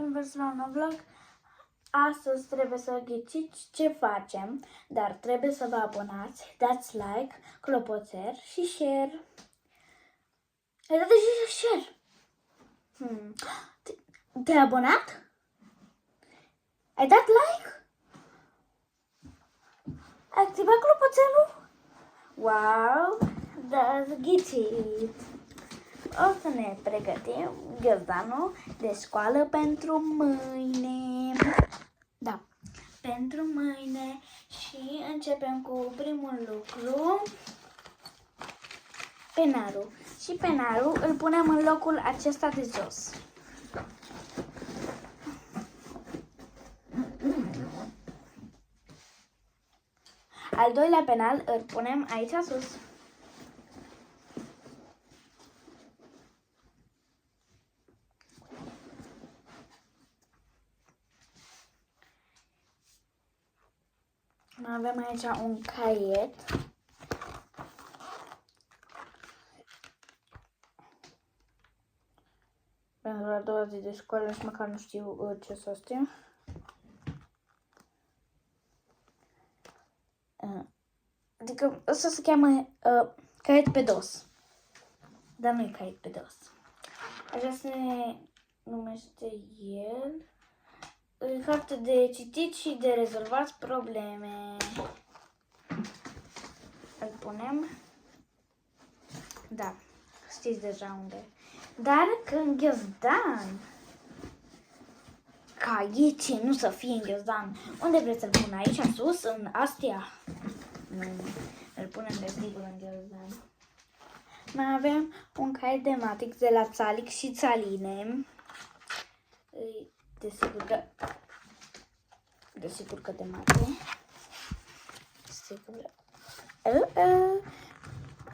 Invers la un nou vlog. Astăzi trebuie să ghiciți ce facem, dar trebuie să vă abonați, dați like, clopoțel și share. Ai dat și share. Te-ai abonat? Ai dat like? Ai activat clopoțelul? Wow, da, ghicit. O să ne pregătim ghiozdanul de școală pentru mâine. Da, pentru mâine. Și începem cu primul lucru, penarul. Și penarul îl punem în locul acesta de jos. Al doilea penal îl punem aici sus. Avem aici un caiet. Pentru a doua zi de școală și măcar nu știu ce să stiu. Adică ăsta se cheamă caiet pe dos. Dar nu e caiet pe dos. Așa se numește el. E carte de citit și de rezolvat probleme. Îl punem. Da, știți deja unde. Dar când ghiozdan, caiete nu să fie în ghiozdan. Unde vreți să-l pun? Aici sus? În astea? Nu, îl punem desigur în ghiozdan. Mai avem un caiet de matic de la Țalic și Țaline. Desigur că de mate.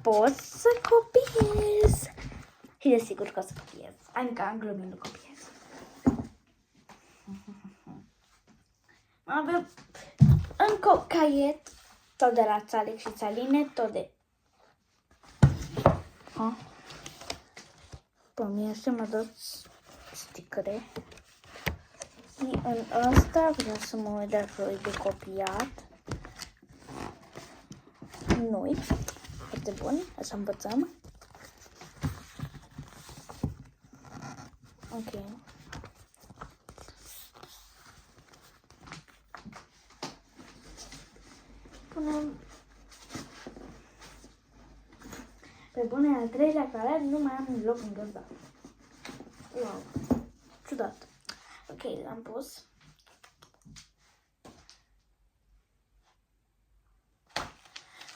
Pot să copiez. Și desigur că o să copiez. Adică am glumit, nu copiez. Avem încă un caiet, tot de la Țalic și Țaline, tot de... Pe mine să mă dați sticăre. Și în ăsta vreau să mă uit dacă e de copiat. Nu-i. Foarte bun. Așa învățăm. Ok. Punem... Pe bune, al treilea care nu mai am un loc în găzda. Wow. Ciudat. Ok, l-am pus.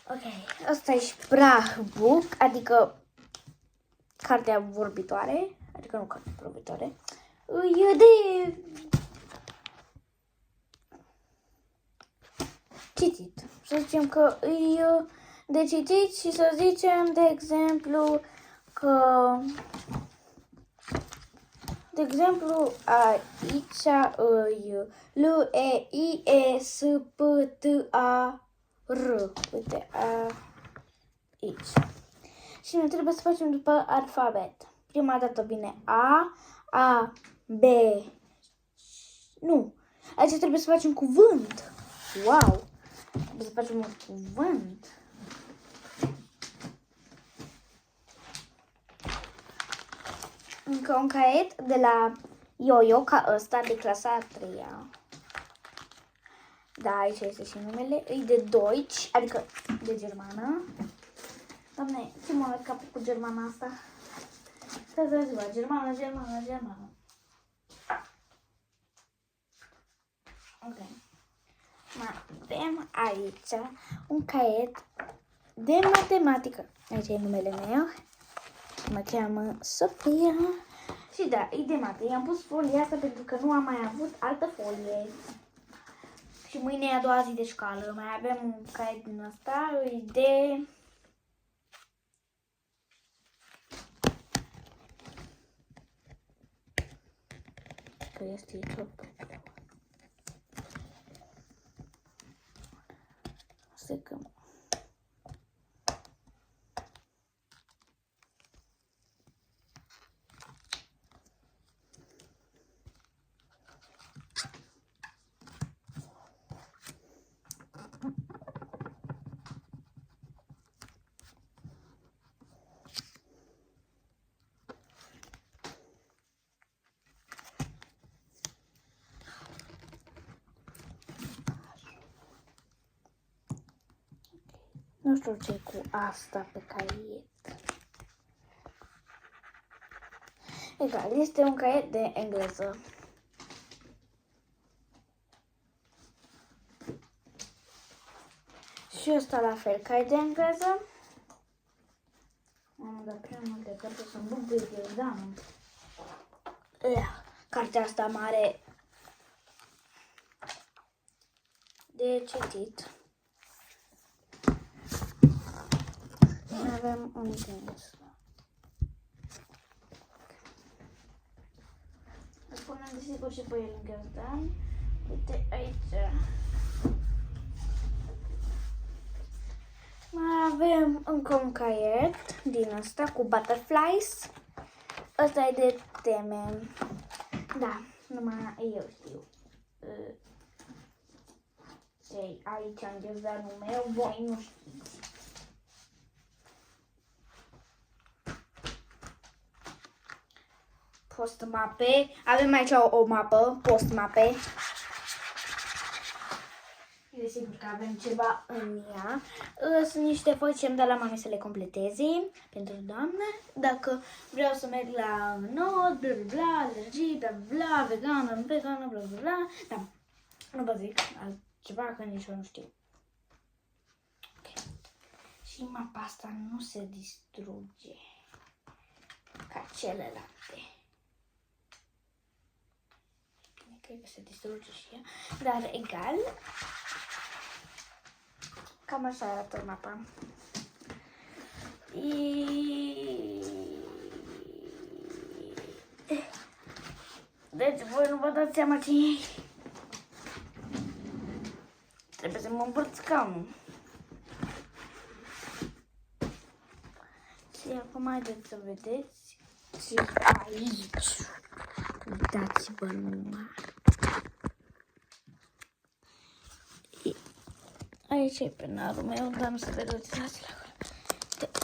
Ok, asta e Sprachbuch, adică cartea vorbitoare, adică nu cartea vorbitoare, e de citit. Să zicem că e de citit și să zicem, de exemplu, că... De exemplu, aici L, E, I, E, S, P, T, A, R. Uite, aici. Și noi trebuie să facem după alfabet. Prima dată vine A, B. Nu. Aici trebuie să facem cuvânt. Wow. Trebuie să facem un cuvânt. Încă un caiet de la Yo-Yo, ca ăsta, de clasa a 3-a. Da, aici este și numele. E de Deutsch, adică de germană. Doamne, ce mă arăt capul cu germana asta? Stai ziua, germană. Ok. Mai avem aici un caiet de matematică. Aici e numele meu. Mă cheamă Sofia. Și da, e de mate. I-am pus folia asta pentru că nu am mai avut altă folie. Și mâine e a doua zi de școală. Mai avem un caiet din ăsta. E de... Că este aici. Secăm. Nu știu ce cu asta pe caiet. Egal, este un caiet de engleză. Și ăsta la fel, caiet de engleză. Am dat prea multe cărți, să-mi duc de da. Cartea asta mare de citit. Avem un tenis. Îl punem desigur și pe el în găzdan. Uite aici. Mai avem încă un caiet din ăsta cu butterflies. Ăsta e de teme. Da, numai eu știu. Ei, aici am găzdanul meu, voi nu știți. Post-mape. Avem aici o mapă, post-mape. E sigur că avem ceva în ea. Sunt niște foi ce îmi dă la mame să le completeze pentru doamnă. Dacă vreau să merg la not, bla bla bla, alergii, bla bla bla, vegană, bla bla bla. Da, nu vă zic altceva că nici eu nu știu. Okay. Și mapa asta nu se distruge ca celelalte. Cred că se distruge și ea, dar egal. Cam așa arată mapa. Deci voi nu vă dați seama cine e. Trebuie să mă împărt scaunul. Și acum haideți să vedeți și aici. Uitați-vă numai. Aici e penarul meu, dar nu se vede, uitați la acolo.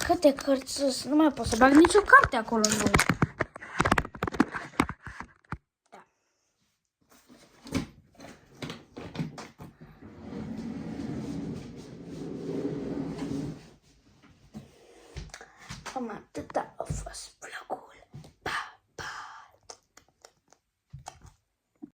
Câte cărți sunt, nu mai pot să bag nicio carte acolo, nu. Da. Cam atâta.